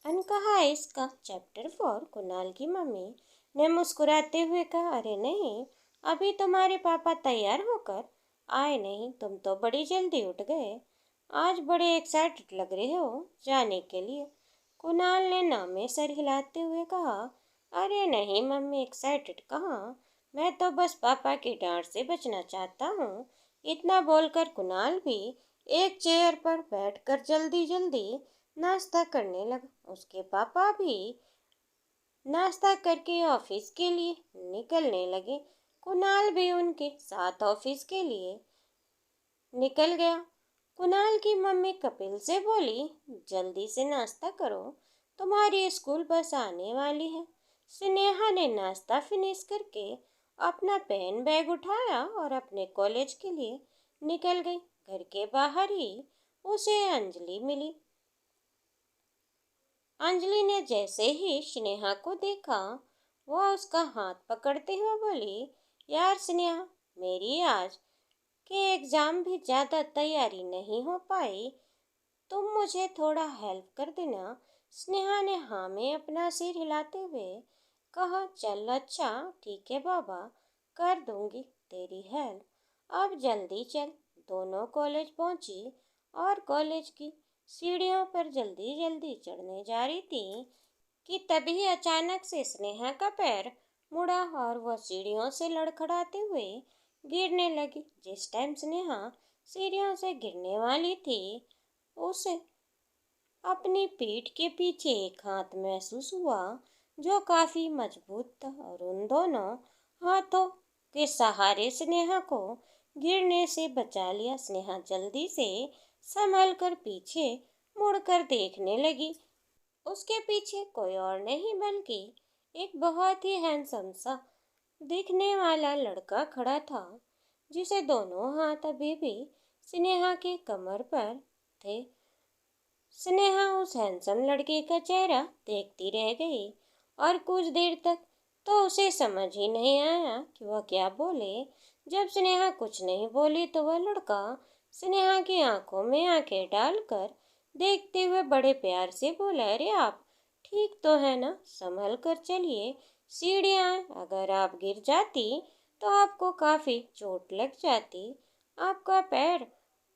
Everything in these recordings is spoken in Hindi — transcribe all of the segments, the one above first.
अनकहा इसका चैप्टर 4। कुणाल की मम्मी ने मुस्कुराते हुए कहा, अरे नहीं, अभी तुम्हारे पापा तैयार होकर आए नहीं, तुम तो बड़ी जल्दी उठ गए। आज बड़े एक्साइटेड लग रहे हो जाने के लिए। कुणाल ने नाम में सर हिलाते हुए कहा, अरे नहीं मम्मी, एक्साइटेड कहाँ, मैं तो बस पापा की डांट से बचना चाहता हूँ। इतना बोलकर कुणाल भी एक चेयर पर बैठकर जल्दी जल्दी नाश्ता करने लगा। उसके पापा भी नाश्ता करके ऑफिस के लिए निकलने लगे। कुणाल भी उनके साथ ऑफिस के लिए निकल गया। कुणाल की मम्मी कपिल से बोली, जल्दी से नाश्ता करो, तुम्हारी स्कूल बस आने वाली है। स्नेहा ने नाश्ता फिनिश करके अपना पेन बैग उठाया और अपने कॉलेज के लिए निकल गई। घर के बाहर ही उसे अंजलि मिली। अंजलि ने जैसे ही स्नेहा को देखा, वह उसका हाथ पकड़ते हुए बोली, यार स्नेहा, मेरी आज के एग्जाम भी ज़्यादा तैयारी नहीं हो पाई, तुम मुझे थोड़ा हेल्प कर देना। स्नेहा ने हाँ में अपना सिर हिलाते हुए कहा, चल अच्छा ठीक है बाबा, कर दूंगी तेरी हेल्प। अब जल्दी चल। दोनों कॉलेज पहुंची और कॉलेज की सीढ़ियों पर जल्दी जल्दी चढ़ने जा रही थी कि तभी अचानक से स्नेहा का पैर मुड़ा और वह सीढ़ियों से लड़खड़ाते हुए गिरने लगी। जिस टाइम स्नेहा सीढ़ियों से गिरने वाली थी, उसे अपनी पीठ के पीछे एक हाथ महसूस हुआ जो काफी मजबूत था और उन दोनों हाथों के सहारे स्नेहा को गिरने से बचा लिया। स्नेहा जल्दी से संभल कर पीछे मुड़कर देखने लगी। उसके पीछे कोई और नहीं बल्कि एक बहुत ही हैंडसम सा दिखने वाला लड़का खड़ा था, जिसे दोनों हाथ अभी भी स्नेहा के कमर पर थे। स्नेहा उस हैंडसम लड़के का चेहरा देखती रह गई और कुछ देर तक तो उसे समझ ही नहीं आया कि वह क्या बोले। जब स्नेहा कुछ नहीं बोली तो वह लड़का स्नेहा की आंखों में आंखें डालकर देखते हुए बड़े प्यार से बोला, अरे आप ठीक तो है ना, संभल कर चलिए, सीढ़ियाँ, अगर आप गिर जाती तो आपको काफी चोट लग जाती। आपका पैर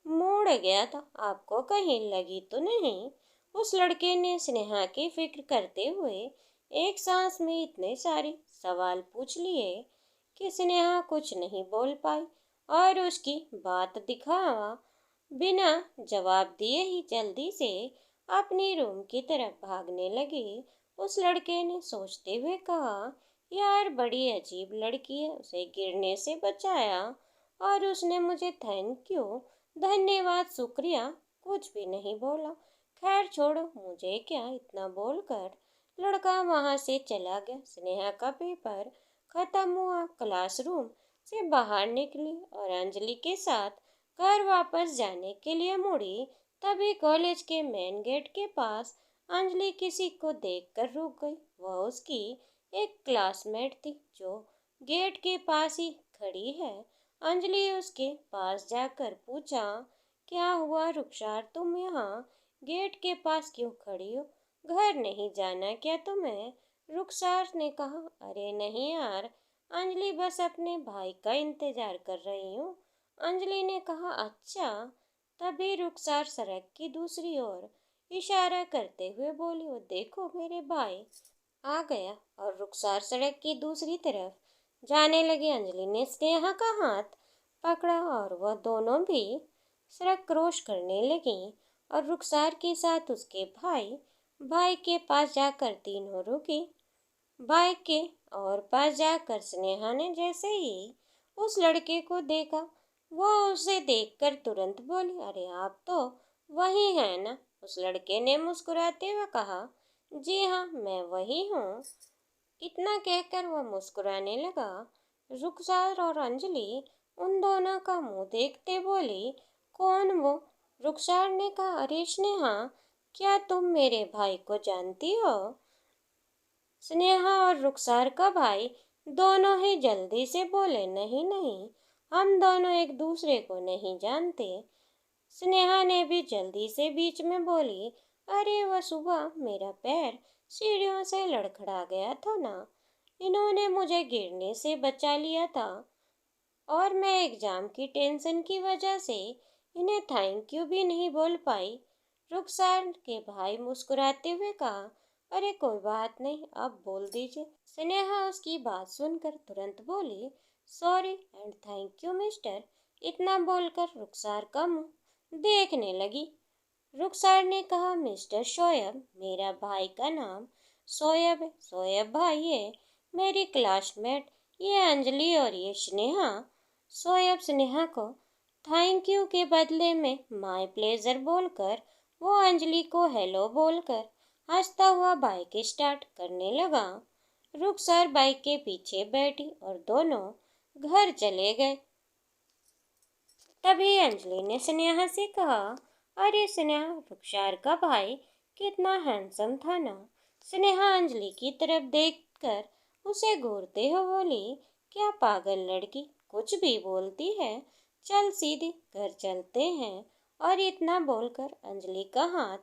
मुड़ गया था, आपको कहीं लगी तो नहीं। उस लड़के ने स्नेहा की फिक्र करते हुए एक सांस में इतने सारे सवाल पूछ लिए कि स्नेहा कुछ नहीं बोल पाई और उसकी बात दिखावा बिना जवाब दिए ही जल्दी से अपनी रूम की तरफ भागने लगी। उस लड़के ने सोचते हुए कहा, यार बड़ी अजीब लड़की है, उसे गिरने से बचाया और उसने मुझे थैंक यू, धन्यवाद, शुक्रिया कुछ भी नहीं बोला। खैर छोड़ो, मुझे क्या, इतना बोलकर लड़का वहां से चला गया। स्नेहा का पेपर खत्म हुआ, क्लासरूम से बाहर निकली और अंजलि के साथ घर वापस जाने के लिए मुड़ी। तभी कॉलेज के मेन गेट के पास अंजलि किसी को देखकर रुक गई। वह उसकी एक क्लासमेट थी जो गेट के पास ही खड़ी है। अंजलि उसके पास जाकर पूछा, क्या हुआ रुखसार, तुम यहाँ गेट के पास क्यों खड़ी हो, घर नहीं जाना क्या तुम्हें? रुखसार ने कहा, अरे नहीं यार अंजलि, बस अपने भाई का इंतजार कर रही हूँ। अंजलि ने कहा, अच्छा। तभी रुखसार सड़क की दूसरी ओर इशारा करते हुए बोली, वो देखो मेरे भाई आ गया। और रुखसार सड़क की दूसरी तरफ जाने लगी। अंजलि ने स्नेहा का हाथ पकड़ा और वह दोनों भी सड़क क्रॉस करने लगी और रुखसार के साथ उसके भाई के पास जाकर तीनों रुकी। भाई के और पास जाकर स्नेहा ने जैसे ही उस लड़के को देखा, वो उसे देखकर तुरंत बोली, अरे आप तो वही हैं ना? उस लड़के ने मुस्कुराते हुए कहा, जी हाँ मैं वही हूँ। इतना कहकर वह मुस्कुराने लगा। रुखसार और अंजलि उन दोनों का मुंह देखते बोली, कौन वो? रुखसार ने कहा, अरे स्नेहा, क्या तुम मेरे भाई को जानती हो? स्नेहा और रुखसार का भाई दोनों ही जल्दी से बोले, नहीं नहीं, हम दोनों एक दूसरे को नहीं जानते। स्नेहा ने भी जल्दी से बीच में बोली, अरे वह सुबह मेरा पैर सीढ़ियों से लड़खड़ा गया था ना, इन्होंने मुझे गिरने से बचा लिया था और मैं एग्जाम की टेंशन की वजह से इन्हें थैंक यू भी नहीं बोल पाई। रुखसार के भाई मुस्कुराते हुए कहा, अरे कोई बात नहीं, अब बोल दीजिए। स्नेहा उसकी बात सुनकर तुरंत बोली, sorry and thank you mister. इतना बोलकर रुखसार का मुंह देखने लगी। रुखसार ने कहा, मिस्टर शोएब, मेरा भाई का नाम शोएब है। शोएब भाई है मेरी क्लासमेट, ये अंजलि और ये स्नेहा। शोएब स्नेहा को थैंक यू के बदले में माय प्लेजर बोलकर वो अंजलि को हेलो बोलकर हंसता हुआ बाइक स्टार्ट करने लगा। रुखसार बाइक के पीछे बैठी और दोनों घर चले गए। तभी अंजलि ने स्नेहा से कहा, अरे स्नेहा, रुखसार का भाई कितना हैंडसम था ना। स्नेहा अंजलि की तरफ देखकर उसे घूरते हुए बोली, क्या पागल लड़की, कुछ भी बोलती है। चल सीधे घर चलते हैं। और इतना बोलकर अंजलि का हाथ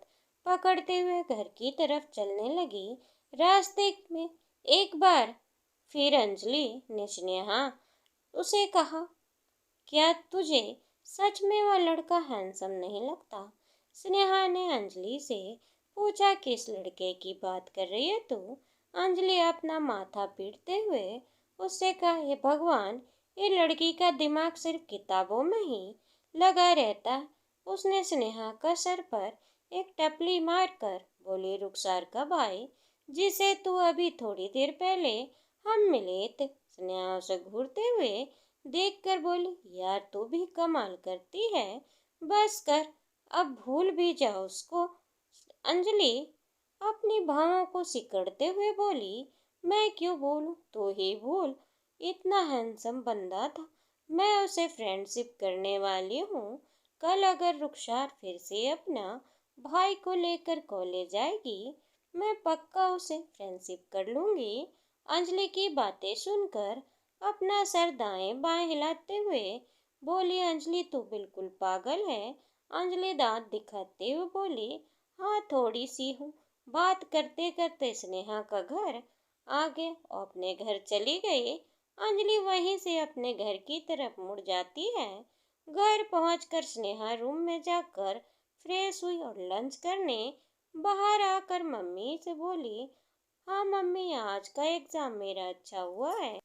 पकड़ते हुए घर की तरफ चलने लगी। रास्ते में एक बार फिर अंजलि ने स्नेहा उसे कहा, क्या तुझे सच में वह लड़का हैंडसम नहीं लगता। स्नेहा ने अंजलि से पूछा, किस लड़के की बात कर रही है तू। अंजलि अपना माथा पीटते हुए उससे कहा, हे भगवान, ये लड़की का दिमाग सिर्फ किताबों में ही लगा रहता है। उसने स्नेहा का सर पर एक टपली मारकर बोली, रुखसार का भाई, जिसे तू अभी थोड़ी देर पहले हम मिले थे। स्नेहा उसे घूरते हुए देखकर बोली, यार तू भी कमाल करती है, बस कर, अब भूल भी जाओ उसको। अंजलि अपनी भावों को सिकड़ते हुए बोली, मैं क्यों भूलूं, तू ही भूल। इतना हैंडसम बंदा था, मैं उसे फ्रेंडशिप करने वाली हूँ। कल अगर रुखसार फिर से अपना भाई को लेकर कॉलेज आएगी, मैं पक्का उसे फ्रेंडशिप कर लूंगी। अंजलि की बातें सुनकर अपना सर दाएं बाएं हिलाते हुए बोली, अंजलि तू बिल्कुल पागल है। अंजलि दांत दिखाते हुए बोली, हाँ थोड़ी सी हूँ। बात करते करते स्नेहा का घर आ गया और अपने घर चली गई। अंजलि वहीं से अपने घर की तरफ मुड़ जाती है। घर पहुंचकर स्नेहा रूम में जाकर फ्रेश हुई और लंच करने बाहर आकर मम्मी से बोली, हाँ मम्मी, आज का एग्जाम मेरा अच्छा हुआ है।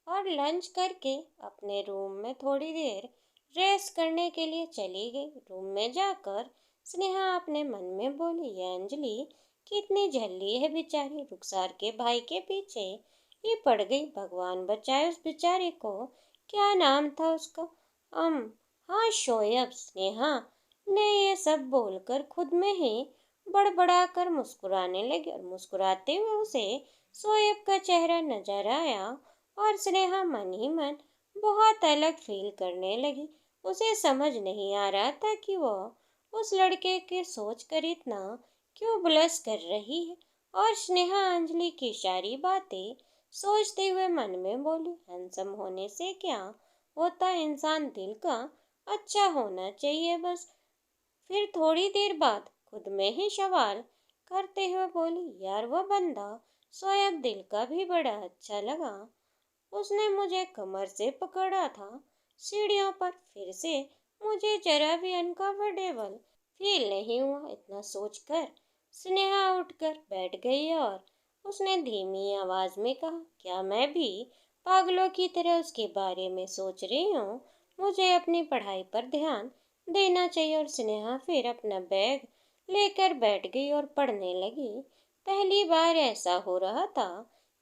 और लंच करके अपने रूम में थोड़ी देर रेस्ट करने के लिए चली गई। रूम में जाकर स्नेहा अपने मन में बोली, ये अंजलि कितनी झल्ली है बेचारी, रुखसार के भाई के पीछे ही पड़ गई। भगवान बचाए उस बेचारे को। क्या नाम था उसका? अम हाँ, शोएब। स्नेहा ने ये सब बोलकर खुद में ही बड़बड़ाकर मुस्कुराने लगी और मुस्कुराते हुए उसे शोएब का चेहरा नजर आया और स्नेहा मन ही मन बहुत अलग फील करने लगी। उसे समझ नहीं आ रहा था कि वह उस लड़के के सोच कर इतना क्यों ब्लश कर रही है। और स्नेहा अंजलि की सारी बातें सोचते हुए मन में बोली, हैंडसम होने से क्या होता, इंसान दिल का अच्छा होना चाहिए बस। फिर थोड़ी देर बाद खुद में ही सवाल करते हुए बोली, यार वो बंदा शोएब दिल का भी बड़ा अच्छा लगा। उसने मुझे कमर से पकड़ा था सीढ़ियों पर, फिर से मुझे जरा भी अनकंफर्टेबल फील नहीं हुआ। इतना सोचकर स्नेहा उठकर बैठ गई और उसने धीमी आवाज में कहा, क्या मैं भी पागलों की तरह उसके बारे में सोच रही हूँ। मुझे अपनी पढ़ाई पर ध्यान देना चाहिए। और स्नेहा फिर अपना बैग लेकर बैठ गई और पढ़ने लगी। पहली बार ऐसा हो रहा था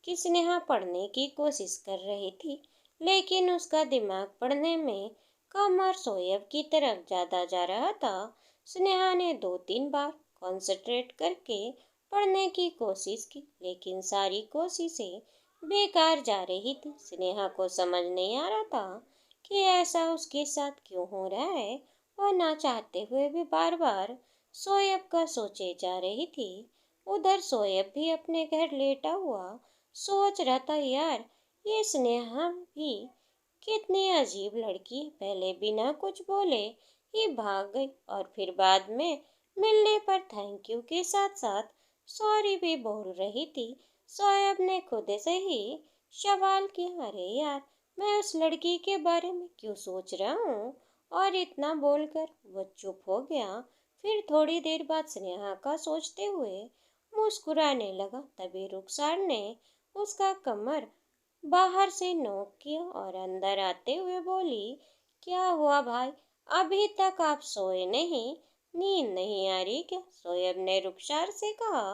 कि स्नेहा पढ़ने की कोशिश कर रही थी, लेकिन उसका दिमाग पढ़ने में कम और शोएब की तरफ ज़्यादा जा रहा था। स्नेहा ने 2-3 बार कंसंट्रेट करके पढ़ने की कोशिश की, लेकिन सारी कोशिशें बेकार जा रही थी। स्नेहा को समझ नहीं आ रहा था कि ऐसा उसके साथ क्यों हो रहा है। वह ना चाहते हुए भी बार बार शोएब का सोचे जा रही थी। उधर शोएब भी अपने घर लेटा हुआ सोच रहा था, यार ये स्नेहा भी कितनी अजीब लड़की है। पहले बिना कुछ बोले ही भाग गई और फिर बाद में मिलने पर थैंक यू के साथ साथ सॉरी भी बोल रही थी। शोएब ने खुद से ही सवाल किया, अरे यार, मैं उस लड़की के बारे में क्यों सोच रहा हूँ? और इतना बोलकर वो चुप हो गया। फिर थोड़ी देर बाद स्नेहा का सोचते हुए मुस्कुराने लगा। तभी रुखसार ने उसका कमर बाहर से नोक किया और अंदर आते हुए बोली, क्या हुआ भाई, अभी तक आप सोए नहीं? नींद नहीं आ रही क्या? शोएब ने रुखसार से कहा।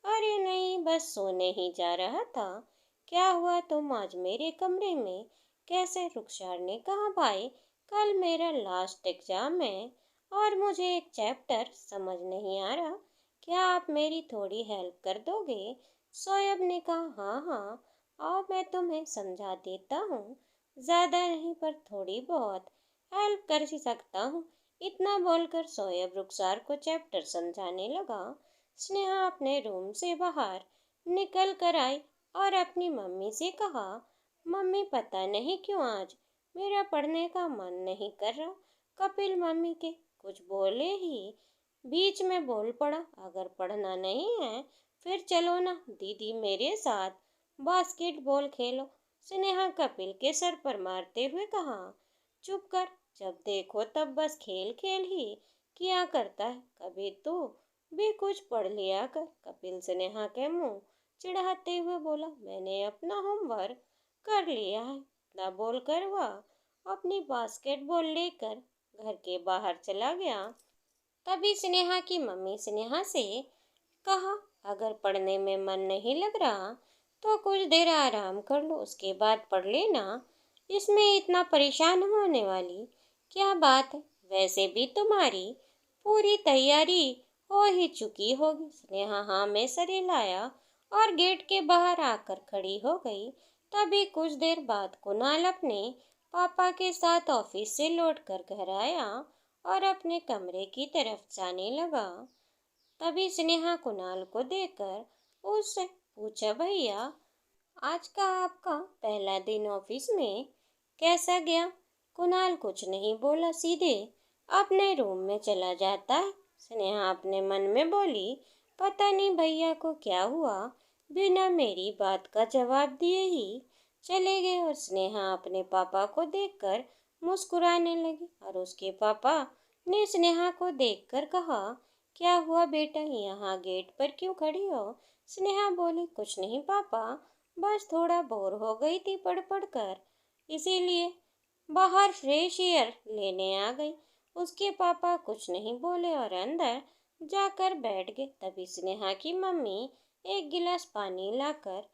अरे नहीं, बस सोने ही जा रहा था। क्या हुआ, तुम आज मेरे कमरे में कैसे? रुखसार ने कहा, भाई कल मेरा लास्ट एग्जाम है और मुझे एक चैप्टर समझ नहीं आ रहा। क्या आप मेरी थोड़ी हेल्प कर दोगे? शोएब ने कहा, हाँ हाँ, आओ मैं तुम्हें समझा देता हूँ। ज्यादा नहीं पर थोड़ी बहुत हेल्प कर ही सकता हूँ। इतना बोलकर शोएब रुखसार को चैप्टर समझाने लगा। स्नेहा अपने रूम से बाहर निकल कर आई और अपनी मम्मी से कहा, मम्मी पता नहीं क्यों आज मेरा पढ़ने का मन नहीं कर रहा। कपिल मम्मी के कुछ बोले ही बीच में बोल पड़ा, अगर पढ़ना नहीं है फिर चलो ना दीदी मेरे साथ बास्केटबॉल खेलो। स्नेहा कपिल के सर पर मारते हुए कहा, चुप कर, जब देखो तब बस खेल खेल ही किया करता है, कभी तू भी कुछ पढ़ लिया कर। कपिल स्नेहा के मुंह चिढ़ाते हुए बोला, मैंने अपना होमवर्क कर लिया है। इतना बोलकर वह अपनी बास्केटबॉल लेकर घर के बाहर चला गया। तभी स्नेहा की मम्मी स्नेहा से कहा, अगर पढ़ने में मन नहीं लग रहा तो कुछ देर आराम कर लो, उसके बाद पढ़ लेना। इसमें इतना परेशान होने वाली क्या बात है? वैसे भी तुम्हारी पूरी तैयारी हो ही चुकी होगी। स्नेहा हाँ में सर हिलाया और गेट के बाहर आकर खड़ी हो गई। तभी कुछ देर बाद कुणाल अपने पापा के साथ ऑफिस से लौट कर घर आया और अपने कमरे की तरफ जाने लगा। तभी स्नेहा कुणाल को देखकर उससे पूछा, भैया आज का आपका पहला दिन ऑफिस में कैसा गया? कुणाल कुछ नहीं बोला, सीधे अपने रूम में चला जाता है। स्नेहा अपने मन में बोली, पता नहीं भैया को क्या हुआ, बिना मेरी बात का जवाब दिए ही चले गए। और स्नेहा अपने पापा को देखकर मुस्कुराने लगी और उसके पापा ने स्नेहा को देखकर कहा, क्या हुआ बेटा, यहाँ गेट पर क्यों खड़ी हो? स्नेहा बोली, कुछ नहीं पापा, बस थोड़ा बोर हो गई थी पढ़ पढ़ कर, इसीलिए बाहर फ्रेश एयर लेने आ गई। उसके पापा कुछ नहीं बोले और अंदर जाकर बैठ गए। तभी स्नेहा की मम्मी एक गिलास पानी लाकर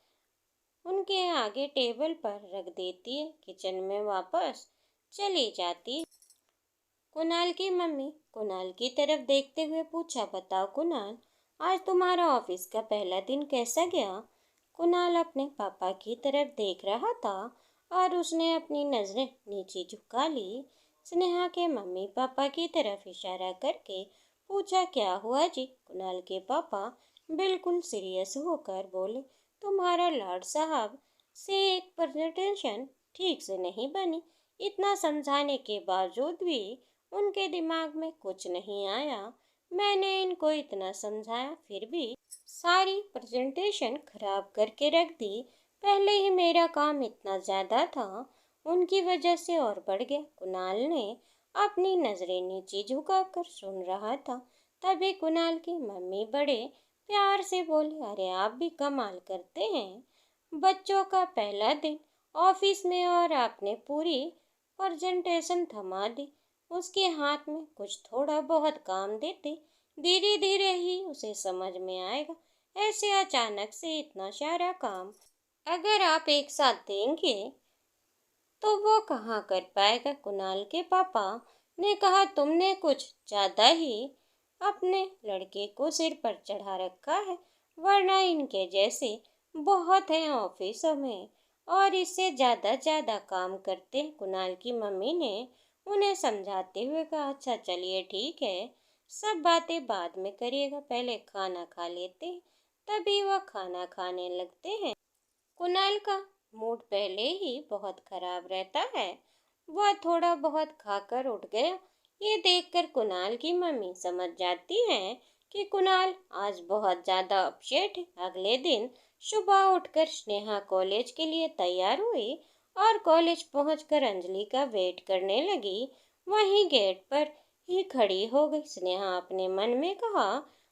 उनके आगे टेबल पर रख देती है। किचन में वापस चली जाती है। कुणाल की मम्मी कुणाल की तरफ देखते हुए पूछा, बताओ कुणाल, आज तुम्हारा ऑफिस का पहला दिन कैसा गया? कुणाल अपने पापा की तरफ देख रहा था और उसने अपनी नजरें नीचे झुका ली। स्नेहा के मम्मी पापा की तरफ इशारा करके पूछा, क्या हुआ जी? कुणाल के पापा बिल्कुल सीरियस होकर बोले, तुम्हारा लाड साहब से एक प्रेजेंटेशन ठीक से नहीं बनी। इतना समझाने के बावजूद भी उनके दिमाग में कुछ नहीं आया। मैंने इनको इतना समझाया फिर भी सारी प्रेजेंटेशन खराब करके रख दी। पहले ही मेरा काम इतना ज़्यादा था, उनकी वजह से और बढ़ गया। कुणाल ने अपनी नज़रें नीचे झुकाकर सुन रहा था। तभी कुणाल की मम्मी बड़े प्यार से बोली, अरे आप भी कमाल करते हैं, बच्चों का पहला दिन ऑफिस में और आपने पूरी प्रेजेंटेशन थमा दी। उसके हाथ में कुछ थोड़ा बहुत काम देते, धीरे धीरे ही उसे समझ में आएगा। ऐसे अचानक से इतना सारा काम अगर आप एक साथ देंगे तो वो कहाँ कर पाएगा? कुणाल के पापा ने कहा, तुमने कुछ ज़्यादा ही अपने लड़के को सिर पर चढ़ा रखा है, वरना इनके जैसे बहुत हैं ऑफिसों में और इससे ज़्यादा काम करते हैं। कुणाल की मम्मी ने उन्हें समझाते हुए कहा, अच्छा चलिए ठीक है, सब बातें बाद में करिएगा, पहले खाना खा लेते हैं। तभी वह खाना खाने लगते हैं। कुणाल का मूड पहले ही बहुत खराब रहता है। वह थोड़ा बहुत खाकर उठ गया। ये देखकर कुणाल की मम्मी समझ जाती है कि कुणाल आज बहुत ज़्यादा अपसेट है। अगले दिन सुबह उठकर स्नेहा कॉलेज के लिए तैयार हुई और कॉलेज पहुंचकर अंजलि का वेट करने लगी। वहीं गेट पर ही खड़ी हो गई। स्नेहा अपने मन में कहा,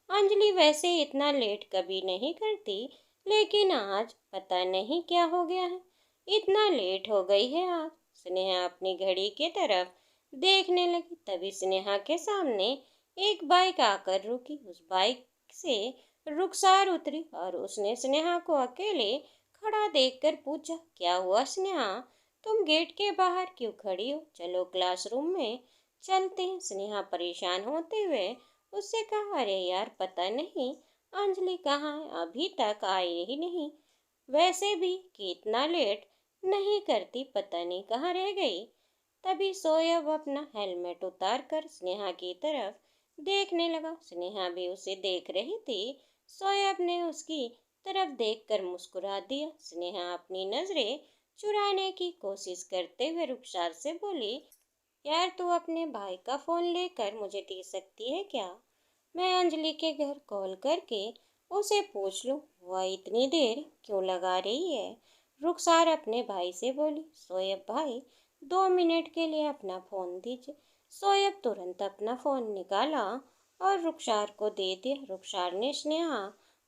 अंजलि वैसे इतना लेट कभी नहीं करती, लेकिन आज पता नहीं क्या हो गया है, इतना लेट हो गई है आज। स्नेहा अपनी घड़ी की तरफ देखने लगी, तभी स्नेहा के सामने एक बाइक आकर रुकी। उस बाइक से रुखसार उतरी और उसने स्नेहा को अकेले खड़ा देखकर पूछा, क्या हुआ स्नेहा, तुम गेट के बाहर क्यों खड़ी हो? चलो क्लासरूम में चलते हैं। स्नेहा परेशान होते हुए उससे कहा, अरे यार पता नहीं अंजलि कहाँ है, अभी तक आई ही नहीं। वैसे भी कि इतना लेट नहीं करती, पता नहीं कहाँ रह गई। तभी सोयब अपना हेलमेट उतार कर स्नेहा की तरफ देखने लगा। स्नेहा भी उसे देख रही थी। सोयब ने उसकी तरफ देखकर मुस्कुरा दिया। स्नेहा अपनी नजरें चुराने की कोशिश करते हुए रुखसार से बोली, यार तू अपने भाई का फोन लेकर मुझे दे सकती है क्या? मैं अंजलि के घर कॉल करके उसे पूछ लूं वह इतनी देर क्यों लगा रही है। रुखसार अपने भाई से बोली, सोयब भाई 2 मिनट के लिए अपना फोन दीजिए। सोयब तुरंत अपना फोन निकाला और रुखसार को दे दिया। रुखसार ने स्नेहा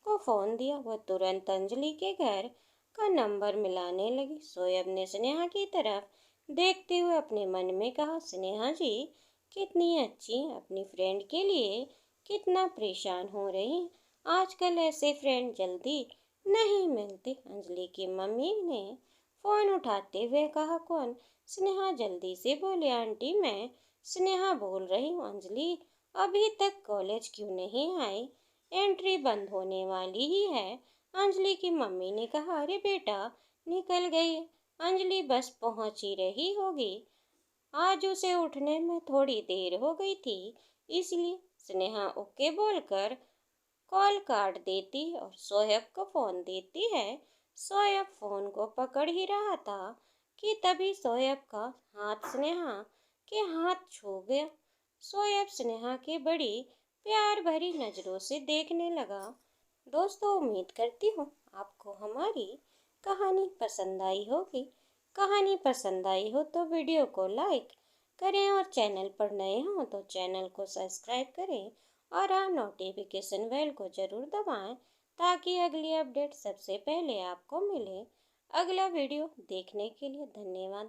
को फोन दिया। वह तुरंत अंजलि के घर का नंबर मिलाने लगी। सोयब ने स्नेहा की तरफ देखते हुए अपने मन में कहा, स्नेहा जी कितनी अच्छी हैं, अपनी फ्रेंड के लिए कितना परेशान हो रही हैं। आजकल ऐसे फ्रेंड जल्दी नहीं मिलते। अंजलि की मम्मी ने फोन उठाते हुए कहा, कौन? स्नेहा जल्दी से बोले, आंटी मैं स्नेहा बोल रही हूँ। अंजलि अभी तक कॉलेज क्यों नहीं आई? एंट्री बंद होने वाली ही है। अंजलि की मम्मी ने कहा, अरे बेटा निकल गई है। अंजलि बस पहुंच ही रही होगी, आज उसे उठने में थोड़ी देर हो गई थी, इसलिए। स्नेहा ओके बोलकर कॉल काट देती है और सोहेब को फोन देती है। सोहेब फोन को पकड़ ही रहा था कि तभी सोहेब का हाथ स्नेहा के हाथ छू गया। सोहेब स्नेहा के बड़ी प्यार भरी नजरों से देखने लगा। दोस्तों उम्मीद करती हूँ आपको हमारी कहानी पसंद आई होगी। कहानी पसंद आई हो तो वीडियो को लाइक करें और चैनल पर नए हों तो चैनल को सब्सक्राइब करें और हाँ नोटिफिकेशन बेल को ज़रूर दबाएं ताकि अगली अपडेट सबसे पहले आपको मिले। अगला वीडियो देखने के लिए धन्यवाद।